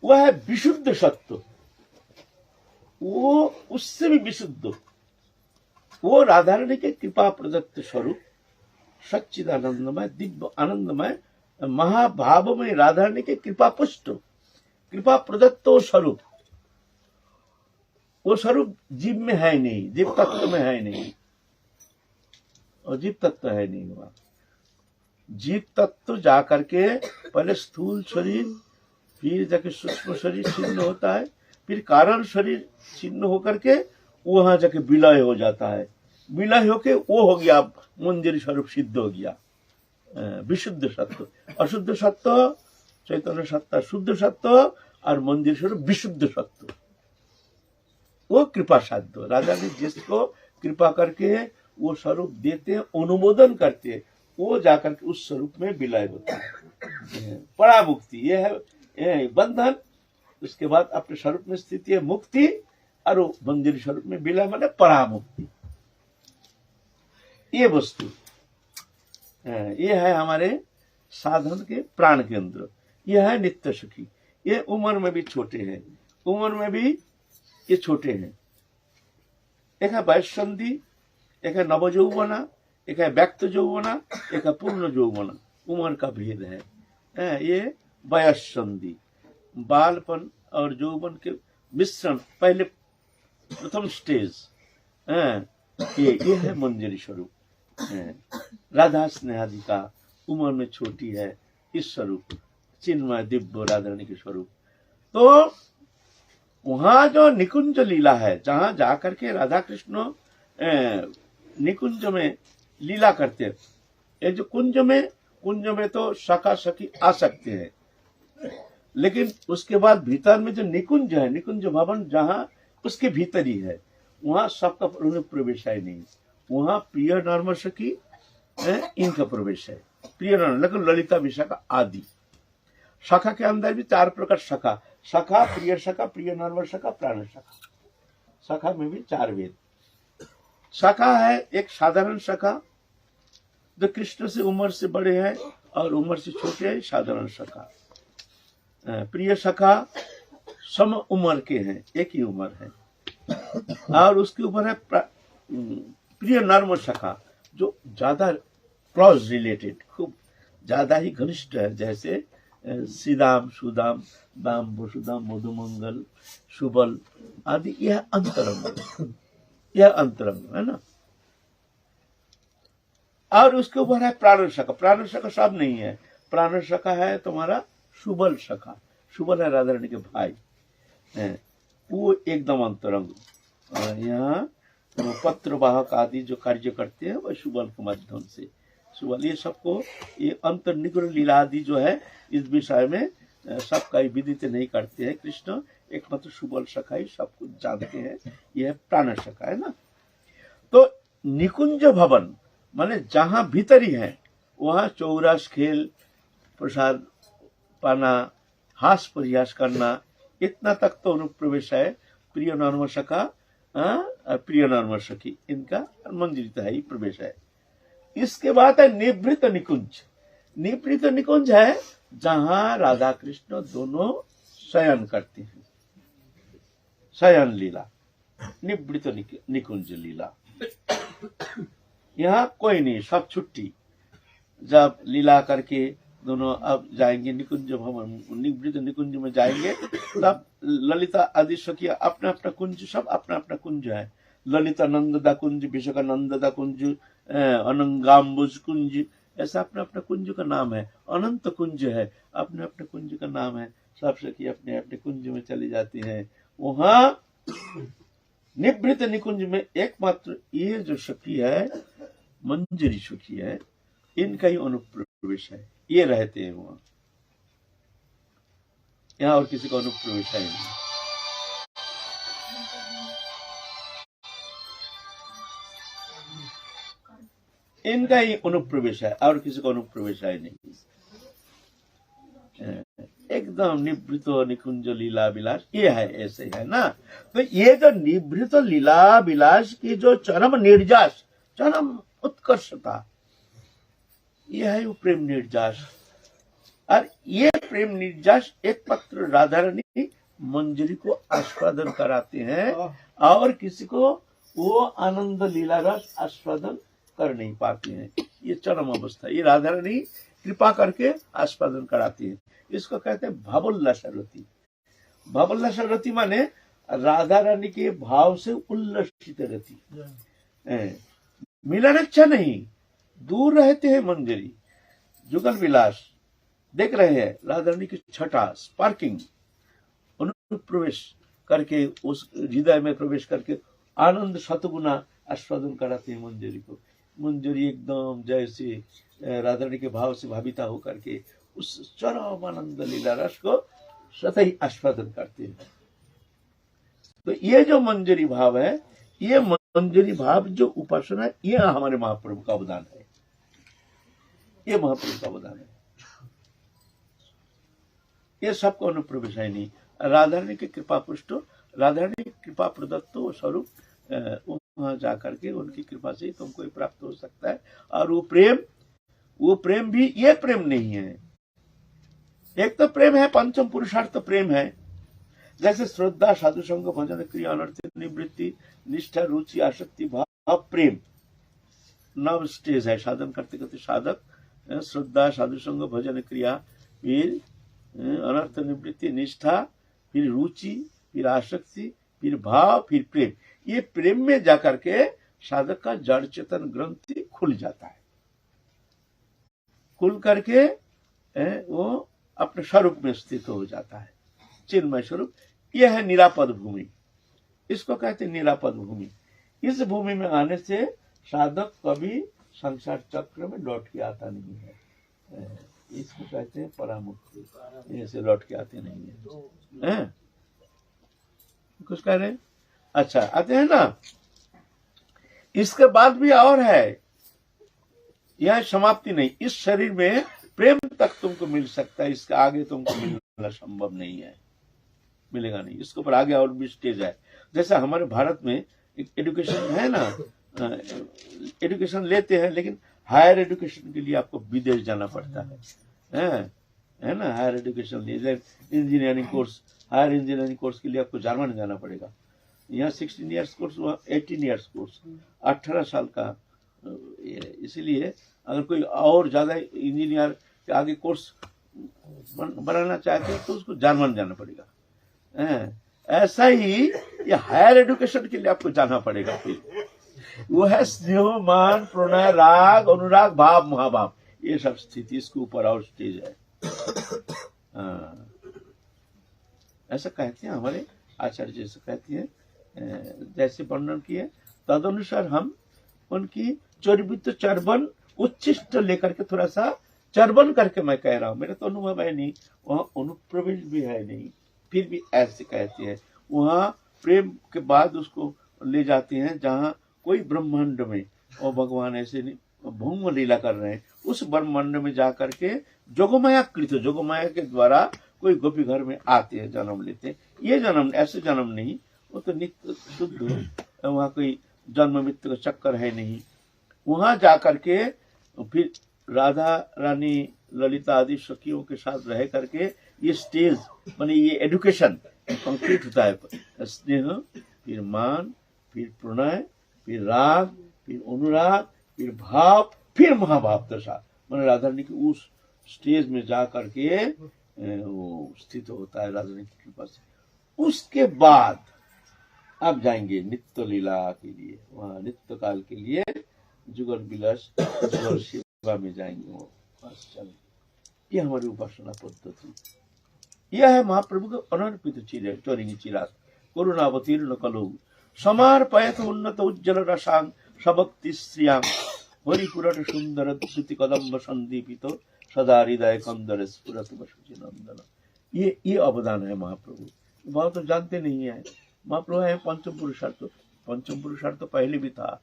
वह है विशुद्ध सत्व, वो उससे भी विशुद्ध, वो राधा रानी के कृपा प्रदत्त स्वरूप, सच्चिद आनंदमय, दिव्य आनंदमय, महाभाव में राधा रानी के कृपा पुष्ट, कृपा प्रदत्त स्वरूप, वो स्वरूप जीव में है नहीं, जीव तत्व में है नहीं, और जीव तत्व है नहीं हुआ। जीव तत्व जाकर के पहले स्थूल शरीर, फिर जाके सूक्ष्म शरीर छिन्न होता है, फिर कारण शरीर छिन्न होकर के वहां जाके विलय हो जाता है, विलय होके वो हो गया मंजरी स्वरूप सिद्ध हो गया, विशुद्ध सत्व। अशुद्ध सत्व चैतन्य सत्ता शुद्ध सत्व, और मंजरी स्वरूप विशुद्ध सत्व, वो कृपा साध्य। राजा ने जिसको कृपा करके वो स्वरूप देते हैं, अनुमोदन करते हैं, वो जाकर के उस स्वरूप में विलय होता है, परा मुक्ति। ये है बंधन, उसके बाद अपने स्वरूप में स्थिति है मुक्ति, और वो मंजरी स्वरूप में विलय माने परा मुक्ति। ये वस्तु ये है हमारे साधन के प्राण केंद्र, ये है नित्य सुखी। ये उम्र में भी छोटे हैं, उम्र में भी ये छोटे हैं। एक है वैश्यंदी, एक है नव यौवना, एक है व्यक्त यौवना, एक है पूर्ण यौवना, उम्र का भेद है। ये वयस्संधि, बालपन और यौवन के मिश्रण, पहले प्रथम स्टेज, ये है मंजरी स्वरूप। राधा स्नेहाधिका उम्र में छोटी है, इस स्वरूप चिन्मय दिव्य राधा रानी के स्वरूप। तो वहां जो निकुंज लीला है, जहां जाकर के राधा कृष्ण निकुंज में लीला करते हैं, ये जो कुंज में तो सखा सखी आ सकते हैं, लेकिन उसके बाद भीतर में जो निकुंज है, निकुंज भवन जहां उसके भीतर ही है, वहां सबका प्रवेश है नहीं, वहां प्रिय नर्म सखी इनका प्रवेश है, प्रिय नर्म, लेकिन ललिता विशाखा आदि। शाखा के अंदर भी 4 प्रकार शाखा, शाखा, प्रिय शाखा, प्रिय नर्म शाखा, प्राण शाखा। शाखा में भी 4 वेद। शाखा है एक साधारण शाखा जो कृष्ण से उम्र से बड़े हैं और उम्र से छोटे हैं, साधारण शाखा। प्रिय शाखा सम उम्र के हैं, एक ही उम्र है। और उसके ऊपर है प्रिय नर्म शाखा जो ज्यादा क्लोज रिलेटेड, खूब ज्यादा ही घनिष्ठ है, जैसे सीदाम, सुदाम, दाम, वसुदाम, मधुमंगल, सुबल आदि। यह अंतरंग, यह अंतरंग है ना। और उसके ऊपर है प्राण शाखा। प्राण शाखा सब नहीं है, प्राण शाखा है तुम्हारा सुबल शाखा। सुबल है राधा रानी के भाई, वो एकदम अंतरंग। यहाँ पत्र वाहक आदि जो कार्य करते हैं वह सुबल के माध्यम से। सुबल ये सबको, ये अंतर निगुण लीला आदि जो है इस विषय में सबका विदित नहीं करते हैं कृष्ण, एकमात्र सुबल शाखा ही सब कुछ जानते हैं। यह प्राण शाखा है ना। तो निकुंज भवन माने जहां भीतरी है वहां चौरास खेल, प्रसाद पाना, हास परिहास करना, इतना तक तो अनुप्रवेश है। प्रिय नर्म शाखा, प्रिय नर्म सखी, इनका मंजरित है, ही प्रवेश है। इसके बाद है निवृत्त निकुंज। निवृत्त निकुंज है जहां राधा कृष्ण दोनों शयन करते हैं, शयन लीला, निवृत्त निकुंज लीला। यहाँ कोई नहीं, सब छुट्टी। जब लीला करके दोनों अब जाएंगे निकुंज भवन, निवृत्त निकुंज में जाएंगे, तब ललिता आदि सखिया अपना अपना कुंज, सब अपना अपना कुंज है। ललिता नंददा कुंज, विशाखानंददा कुंज, अनंगाम्बुज कुंज, ऐसा अपना अपना कुंज का नाम है। अनंत कुंज है, अपने अपने कुंज का नाम है। सब सखी अपने अपने कुंज में चली जाती हैं। वहां निवृत्त निकुंज में एकमात्र ये जो सखी है, मंजरी सखी है, इनका ही अनुप्रवेश है। ये रहते हैं वहां, यहाँ और किसी का अनुप्रवेश है नहीं। इनका ही अनुप्रवेश है और किसी का अनुप्रवेश है नहीं। एकदम निवृत्त निकुंज लीला विलास, ये है, ऐसे है ना। तो ये जो निवृत्त लीला विलास की जो चरम निर्जास, चरम उत्कर्षता, यह है वो प्रेम निर्जास। और ये प्रेम निर्जास एकमात्र राधा रानी मंजरी को आस्वादन कराते हैं और किसी को वो आनंद लीला रस आस्वादन कर नहीं पाते हैं। ये चरम अवस्था, ये राधा रानी कृपा करके आस्वादन कराती है। इसको कहते हैं भावोल्लासरति। भावोल्लासरति माने राधा रानी के भाव से उल्लसित रहती, मिलन अच्छा नहीं, दूर रहते हैं मंजरी। जुगल विलास देख रहे हैं, राधा रानी की छटा स्पार्किंग, अनुप्रवेश करके उस हृदय में प्रवेश करके आनंद शतगुना आस्वादन कराते हैं मंजरी को। मंजरी एकदम जैसे राधा रानी के भाव से भाविता होकर के उस चरम आनंद लीला रस को सतही आस्वादन करते हैं। तो ये जो मंजरी भाव है, ये मंजरी भाव जो उपासना है, ये हमारे महाप्रभु का अवदान है। ये महाप्रभु का अवदान है। ये सबको अनुप्रवेश है नहीं। राधा रानी की कृपा पुष्ट, राधा रानी की कृपा प्रदत्त स्वरूप वहां जाकर के उनकी कृपा से तुमको प्राप्त हो सकता है। और वो प्रेम भी ये प्रेम नहीं है। एक तो प्रेम है पंचम पुरुषार्थ प्रेम है, जैसे श्रद्धा, साधु संग, भजन, क्रिया, अनर्थ निवृत्ति, निष्ठा, रुचि, आसक्ति, भाव, प्रेम। 9 स्टेज है साधन करते करते। साधक श्रद्धा, साधु संग, भजन, क्रिया, फिर अनर्थ निवृत्ति, निष्ठा, फिर रुचि, फिर आसक्ति, फिर भाव, फिर प्रेम। ये प्रेम में जाकर के साधक का जड़ चेतन ग्रंथि खुल जाता है। खुल करके वो अपने स्वरूप में स्थित हो जाता है, चिन्मय स्वरूप। यह है निरापद भूमि, इसको कहते हैं निरापद भूमि। इस भूमि में आने से साधक कभी संसार चक्र में लौट के आता नहीं है। इसको कहते हैं परामुक्ति, ऐसे लौट के आते नहीं है। कुछ कह रहे हैं? अच्छा, आते हैं ना। इसके बाद भी और है, यह समाप्ति नहीं। इस शरीर में प्रेम तक तुमको मिल सकता है, इसके आगे तुमको मिलना संभव नहीं है, मिलेगा नहीं। इसके ऊपर आगे और भी स्टेज है। जैसा हमारे भारत में एजुकेशन है ना, एजुकेशन लेते हैं, लेकिन हायर एजुकेशन के लिए आपको विदेश जाना पड़ता है ना। हायर एजुकेशन लिए engineering course, higher engineering course के लिए आपको जर्मनी जाना पड़ेगा। यहाँ 16 ईयर्स कोर्स, वहाँ 18 ईयर्स कोर्स, 18 साल का। इसीलिए अगर कोई और ज्यादा इंजीनियर के आगे कोर्स बनाना चाहते हैं तो उसको जर्मन जाना पड़ेगा। ऐसा ही ये हायर एजुकेशन के लिए आपको जाना पड़ेगा। फिर वो है स्नेह, मान, प्रणय, राग, अनुराग, भाव, महाभाव, ये सब स्थिति इसके ऊपर और स्टेज है। ऐसा कहते हैं हमारे आचार्य, जैसे कहते हैं, जैसे वर्णन किए तदनुसार हम उनकी चर्बित चर्बन उच्छिष्ट लेकर के थोड़ा सा चर्बन करके मैं कह रहा हूं, मेरा तो अनुभव है नहीं, वहां अनुप्रवेश भी है नहीं, फिर भी ऐसे कहते हैं। वहां प्रेम के बाद उसको ले जाते हैं जहां कोई ब्रह्मांड में, और भगवान ऐसे भूम लीला कर रहे हैं, उस ब्रह्मांड में जाकर के जोगमाया कृत, जोगमाया के द्वारा कोई गोपी घर में आते हैं, जन्म लेते हैं। ये जन्म ऐसे जन्म नहीं, वो तो नित्य शुद्ध, वहां कोई जन्म मृत्यु का चक्कर है नहीं। वहां जाकर के फिर राधा रानी ललिता आदि सखियों के साथ रह करके ये स्टेज माने ये एजुकेशन कंप्लीट होता है। स्नेह, फिर मान, फिर प्रणय, फिर राग, फिर अनुराग, फिर भाव, फिर महाभाव दशा, मैंने राधा रानी की उस स्टेज में जा करके वो स्थित होता है राधा रानी की कृपा से। उसके बाद अब जाएंगे नित्य लीला के लिए, वहां नित्य काल के लिए जुगल विलास जुगल सेवा में जाएंगे वो। ये हमारी उपासना पद्धति, यह है महाप्रभु के अनर्पित चोरिंग चिराग करुणावतीर्ण कलौ समार्पयत उन्नत उज्जवल रसांग सबक्ति श्रियाम हरिपुरट सुंदर श्रुति कदम्ब संदीपित सदा हृदय कंदर स्फुरत वसुचि नंदन। ये अवदान है महाप्रभु, बहुत तो जानते नहीं है। महाप्रभु है पंचम पुरुषार्थ, पंचम पुरुषार्थ पहले भी था,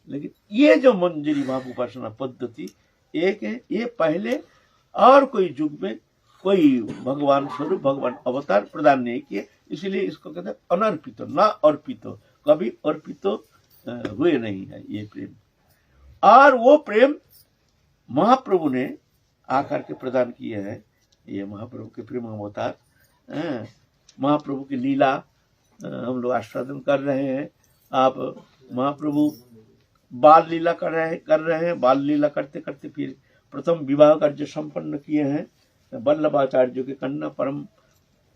लेकिन ये जो मंजरी भाव उपासना पद्धति एक है, ये पहले और कोई युग में कोई भगवान स्वरूप भगवान अवतार प्रदान नहीं किए, इसलिए इसको कहते हैं अनर्पित, ना अर्पित, कभी अर्पित हुए नहीं है ये प्रेम। और वो प्रेम महाप्रभु ने आकर के प्रदान किए हैं। ये महाप्रभु के प्रेम अवतार, महाप्रभु की लीला हम लोग आस्वादन कर रहे हैं। आप महाप्रभु बाल लीला कर रहे हैं। बाल लीला करते करते फिर प्रथम विवाह कार्य संपन्न किए हैं। वल्लभाचार्य के कन्या परम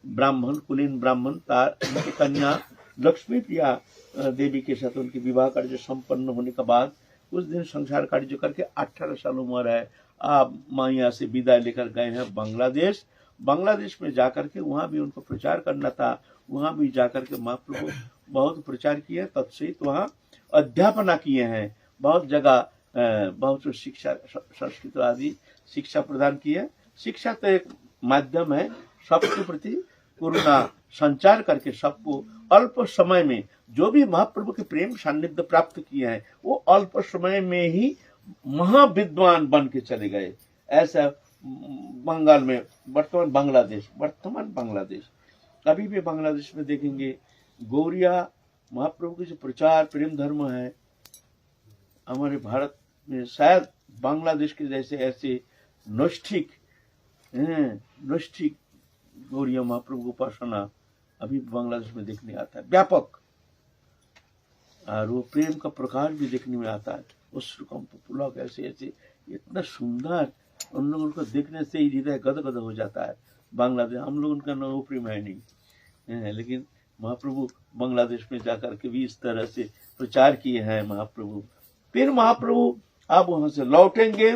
ब्राह्मण कुलीन ब्राह्मण उनकी कन्या लक्ष्मी प्रिया देवी के साथ उनकी विवाह कार्य संपन्न होने के बाद उस दिन संसार कार्य करके 18 साल उम्र है। आप माया से विदाई लेकर गए हैं बांग्लादेश। बांग्लादेश में जाकर के वहां भी उनको प्रचार करना था, वहां भी जाकर के महाप्रभु बहुत प्रचार किया, तत्सहित वहां अध्यापना किए हैं, बहुत जगह बहुत शिक्षा संस्कृत आदि शिक्षा प्रदान किए। शिक्षा तो एक माध्यम है सबके प्रति करुणा संचार करके सबको अल्प समय में जो भी महाप्रभु के प्रेम सान्निध्य प्राप्त किए हैं वो अल्प समय में ही महाविद्वान बन के चले गए। ऐसा बंगाल में वर्तमान बांग्लादेश अभी भी बांग्लादेश में देखेंगे गौरिया महाप्रभु के जो प्रचार प्रेम धर्म है, हमारे भारत में शायद बांग्लादेश के जैसे ऐसे नौष्ठिक गौरिया महाप्रभु उपासना अभी बांग्लादेश में देखने आता है व्यापक, और वो प्रेम का प्रकार भी देखने में आता है। उस पुलक ऐसे ऐसे इतना सुंदर, उन लोगों को देखने से ही हृदय गदगद हो जाता है। बांग्लादेश हम लोग उनका नौ प्रेम है नहीं, लेकिन महाप्रभु बांग्लादेश में जाकर के भी इस तरह से प्रचार किए हैं महाप्रभु। फिर महाप्रभु आप वहां से लौटेंगे,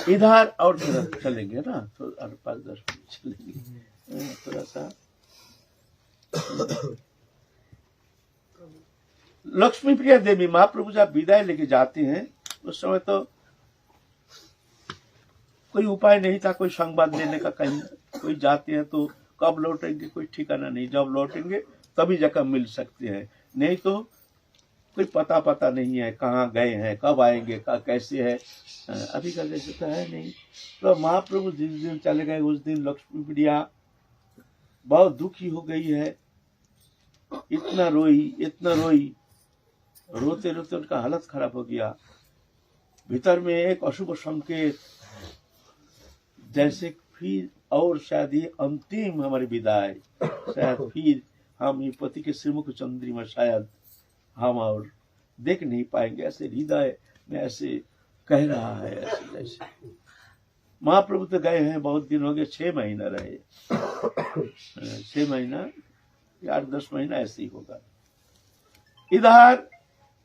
इधर और थोड़ा चलेंगे ना, तो 5-10 मिनट चलेंगे थोड़ा सा। लक्ष्मी प्रिया देवी महाप्रभु जब विदाई लेके जाते हैं उस समय तो कोई उपाय नहीं था, कोई संवाद लेने का, कहीं कोई जाते हैं तो कब लौटेंगे कोई ठिकाना नहीं, जब लौटेंगे तभी जगह मिल सकते हैं, नहीं तो कोई पता नहीं है कहाँ गए हैं, कब आएंगे, कैसे है, अभी का जैसे तो है नहीं। तो महाप्रभु जिस दिन चले गए उस दिन लक्ष्मी प्रिया बहुत दुखी हो गई है, इतना रोई, रोते रोते उनका हालत खराब हो गया। भीतर में एक अशुभ संकेत, जैसे फिर और शायद ये अंतिम हमारी विदाई, शायद फिर हम ये पति के श्रीमुख चंद्रिमा शायद हम और देख नहीं पाएंगे, ऐसे हृदय में ऐसे कह रहा है। ऐसे जैसे महाप्रभु तो गए हैं, बहुत दिन हो गए, 6 महीना रहे, 6 महीना 8-10 महीना ऐसे ही होगा। इधर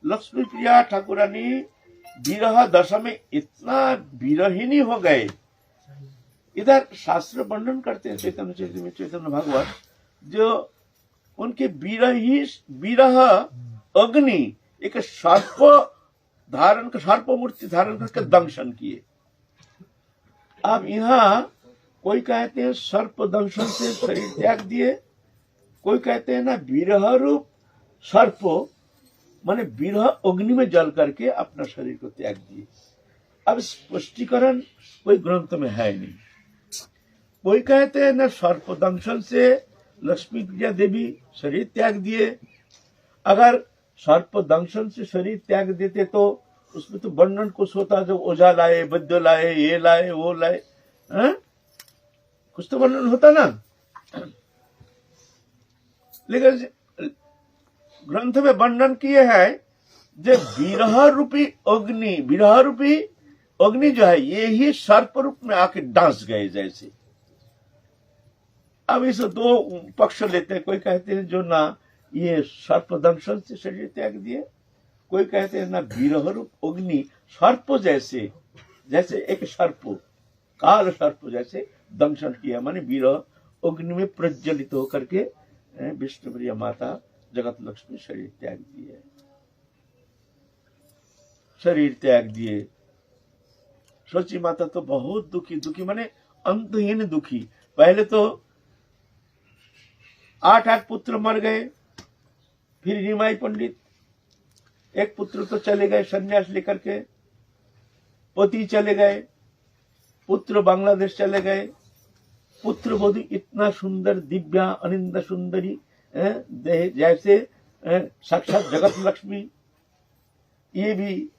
लक्ष्मी प्रिया ठाकुरानी विरह दशा में इतना विरहिणी हो गए। इधर शास्त्र वर्णन करते हैं चैतन्य चरित्र में चैतन्य भागवत, जो उनके विरह अग्नि एक सर्प मूर्ति धारण करके दंशन किए। अब यहाँ कोई कहते हैं सर्प दंशन से शरीर त्याग दिए, कोई कहते हैं ना विरह रूप सर्प माने विरह अग्नि में जल करके अपना शरीर को त्याग दिए। अब स्पष्टीकरण कोई ग्रंथ में है नहीं। कोई कहते हैं ना सर्प दंशन से लक्ष्मी प्रिया देवी शरीर त्याग दिए। अगर सर्प दंशन से शरीर त्याग देते तो उसमें तो वर्णन कुछ होता, जो ओझा लाए, वैद्य लाए, ये लाए, वो लाए, कुछ तो वर्णन होता ना। लेकिन ग्रंथ में वर्णन किए है जो विरह रूपी अग्नि जो है ये ही सर्प रूप में आके डांस गए जैसे। अब इस 2 पक्ष लेते हैं। कोई कहते हैं जो ना ये सर्प दंशन से शरीर त्याग दिए, कोई कहते हैं ना विरह रूप अग्नि सर्प जैसे एक सर्प काल सर्प जैसे दंशन किया, माने विरह अग्नि में प्रज्वलित होकर के विष्णुप्रिया माता जगत लक्ष्मी शरीर त्याग दिए। सोची माता तो बहुत दुखी माने अंतहीन दुखी। पहले तो 8 पुत्र मर गए, फिर निमाई पंडित, एक पुत्र तो चले गए संन्यास लेकर के, पति चले गए, पुत्र बांग्लादेश चले गए, पुत्र वधु इतना सुंदर दिव्या अनिंद सुंदरी जैसे साक्षात जगत लक्ष्मी, ये भी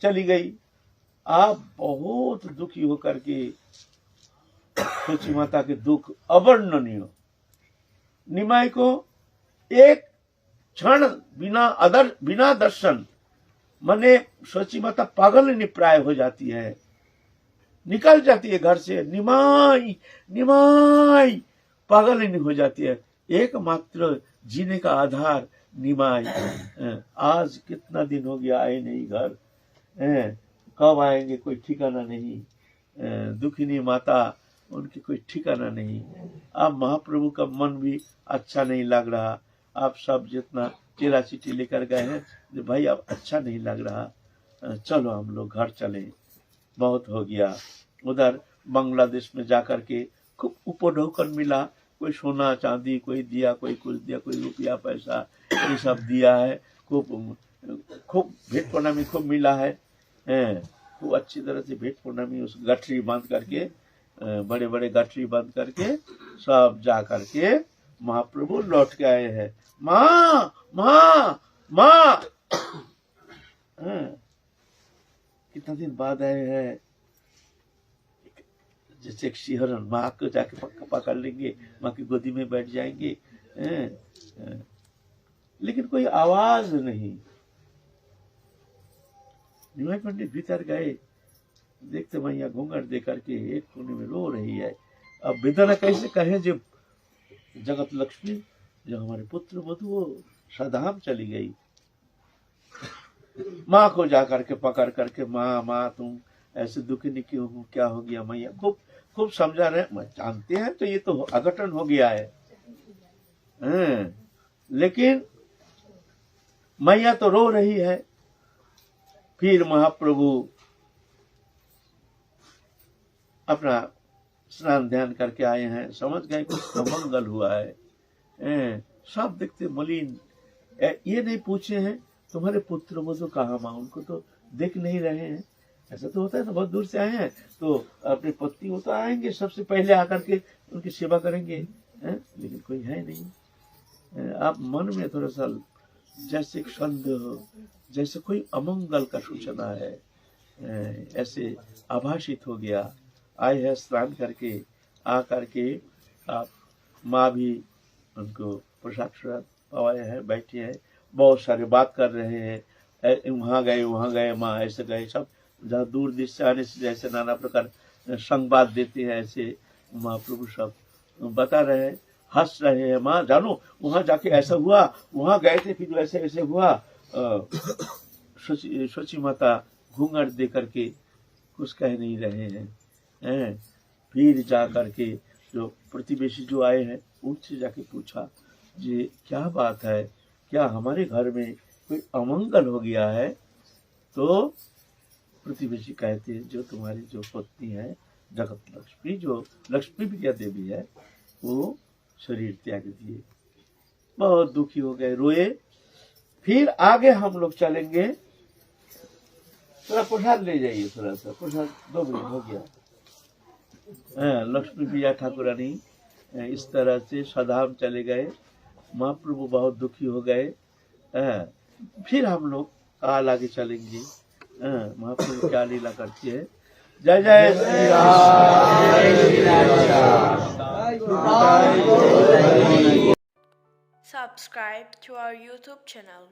चली गई। आप बहुत दुखी होकर के सोची माता के दुख अवर्णनीय। निमाई को एक क्षण बिना दर्शन माने सोची माता पागल प्राय हो जाती है, निकल जाती है घर से, निमाई पागल हो जाती है। एकमात्र जीने का आधार निमाई। आज कितना दिन हो गया आए नहीं घर, कब आएंगे कोई ठिकाना नहीं। दुखिनी माता उनकी कोई ठिकाना नहीं। अब महाप्रभु का मन भी अच्छा नहीं लग रहा। आप सब जितना चेरा चिट्ठी लेकर गए हैं, भाई अब अच्छा नहीं लग रहा, चलो हम लोग घर चले, बहुत हो गया। उधर बांग्लादेश में जाकर के खूब उपढौकन मिला, कोई सोना चांदी कोई दिया, कोई कुछ दिया, कोई रुपया पैसा ये सब दिया है। खूब भेंट प्रणामी खूब मिला है, खूब अच्छी तरह से भेंट प्रणामी उस गठरी बांध करके, बड़े बड़े गठरी बांध करके सब जा करके महाप्रभु लौट के आए हैं। माँ माँ माँ, कितना दिन बाद आए हैं। जैसे एक सिहरन, माँ को जाके पकड़ लेंगे, माँ की गोदी में बैठ जाएंगे, लेकिन कोई आवाज नहीं। निमाई पंडित भीतर गए, देखते मैया घूंघट दे करके एक कोने में रो रही है। अब बेदना कैसे कहे जो जगत लक्ष्मी, जो हमारे पुत्र वधु सधाम चली गई। माँ को जाकर के पकड़ करके, माँ तुम ऐसे दुखी क्यों हो, क्या हो गया मैया? खूब समझा रहे, जानते हैं तो ये तो अघटन हो गया है, लेकिन मैया तो रो रही है। फिर महाप्रभु अपना स्नान ध्यान करके आए हैं, समझ गए कुछ अमंगल हुआ है। सब देखते मलिन, ये नहीं पूछे हैं तुम्हारे पुत्र वधु कहाँ माँ, उनको तो देख नहीं रहे हैं। ऐसा तो होता है ना, बहुत दूर से आए हैं तो अपनी पत्नी वो तो आएंगे सबसे पहले आकर के उनकी सेवा करेंगे, लेकिन कोई है नहीं। आप मन में थोड़ा सा जैसे संदेह, जैसे कोई अमंगल का सूचना है, ऐसे आभाषित हो गया। आए हैं स्नान करके, आ करके आप माँ भी उनको प्रसाद पवाए हैं, बैठे हैं, बहुत सारे बात कर रहे हैं, वहाँ गए माँ ऐसे गए, सब जहाँ दूर देश से आने से जैसे नाना प्रकार संवाद देते हैं, ऐसे महाप्रभु सब बता रहे हैं, हंस रहे हैं। माँ जानो वहाँ जाके ऐसा हुआ, वहाँ गए थे फिर वैसे ऐसे हुआ। शची माता घूंघट दे करके कुछ कह नहीं रहे हैं। फिर जा करके जो प्रतिवेशी जो आए हैं उनसे जाके पूछा, जी क्या बात है, क्या हमारे घर में कोई अमंगल हो गया है? तो प्रतिवेशी कहते हैं, जो तुम्हारी जो पत्नी है जगत लक्ष्मी, जो लक्ष्मी विद्या देवी है, वो शरीर त्याग दिए। बहुत दुखी हो गए, रोए। फिर आगे हम लोग चलेंगे, थोड़ा प्रसाद ले जाइए, थोड़ा सा प्रसाद 2 मिनट हो गया। लक्ष्मी प्रिया ठाकुरानी इस तरह से सधाम चले गए। महाप्रभु बहुत दुखी हो गए। फिर हम लोग काल आगे चलेंगे, महाप्रभु क्या लीला करती है। जय जय Shri Ram. Subscribe to our YouTube channel.